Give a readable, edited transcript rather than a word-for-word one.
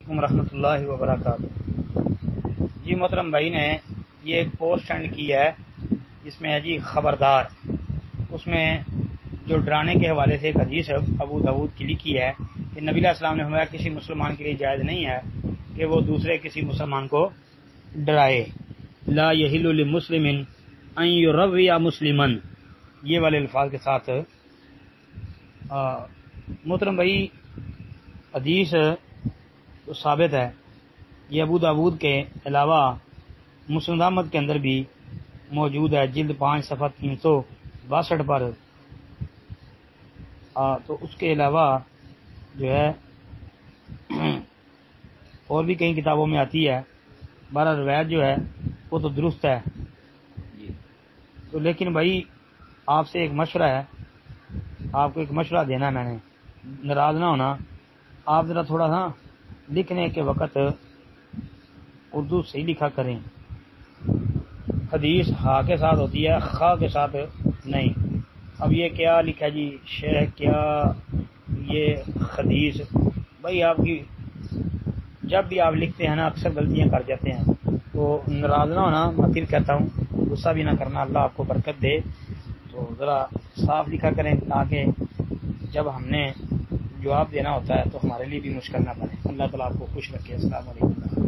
علیکم ورحمۃ اللہ وبرکاتہ۔ جی محترم بھائی نے یہ ایک پوسٹ سینڈ کی ہے جس میں ہے جی خبردار، اس میں جو ڈرانے کے حوالے سے ایک حدیث ابو داؤد کی لکھی ہے کہ نبی علیہ السلام نے فرمایا کسی مسلمان کے لیے جائز نہیں ہے کہ وہ دوسرے کسی مسلمان کو ڈرائے۔ لا یحل لمسلم ان یروی مسلما، یہ والے الفاظ کے ساتھ محترم بھائی حدیث تو ثابت ہے، یہ ابو داؤد کے علاوہ مسند احمد کے اندر بھی موجود ہے، جلد 5 صفحہ 362 پر۔ تو اس کے علاوہ جو ہے اور بھی کئی کتابوں میں آتی ہے، بہرحال روایت جو ہے وہ تو درست ہے تو لیکن بھائی آپ سے ایک مشورہ ہے، آپ کو ایک مشورہ دینا ہے، میں نے، ناراض نہ ہونا، آپ ذرا تھوڑا سا لکھنے کے وقت اردو صحیح لکھا کریں۔ حدیث ہا کے ساتھ ہوتی ہے، خا کے ساتھ نہیں۔ اب یہ کیا لکھا جی شیخ، کیا یہ حدیث، بھائی آپ کی جب بھی آپ لکھتے ہیں نا اکثر غلطیاں کر جاتے ہیں، تو ناراض نہ ہونا، میں پھر کہتا ہوں غصہ بھی نہ کرنا، اللہ آپ کو برکت دے۔ تو ذرا صاف لکھا کریں تاکہ جب ہم نے جواب دینا ہوتا ہے تو ہمارے لیے بھی مشکل نہ بنے۔ اللہ تعالیٰ آپ کو خوش رکھے۔ السلام علیکم۔